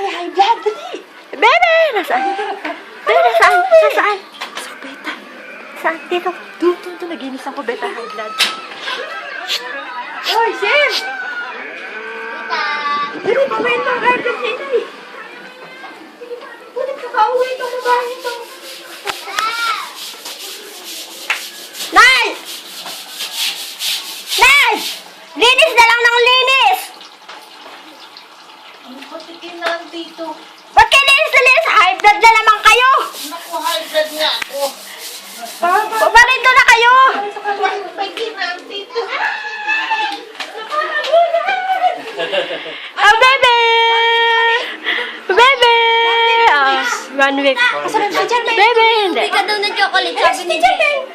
may high blood. Dali. Bebe! Nasaan? Bebe, nasaan? Nasaan? Sa kubeta. Saan? Dito. Doon. Naginis ang kubeta. High blood. Oy, Sim! Dali, pawin mo ang high blood niya, Inay. Bulit kakauwi itong babae ito. Nay! Nay! Linis na lang ng linis! Ang patikin na dito. Ba't kayo linis na linis? High blood na naman kayo! Naku, high blood nga ako. Paparito na kayo! Patikin na dito. Ah, bebe! Bebe! Ah, 1 week. Kasama si Teacher Mel. Bebe, hindi. Hindi ka daw ng chocolate, Ayan sabi si ni Teacher Jay. Mel.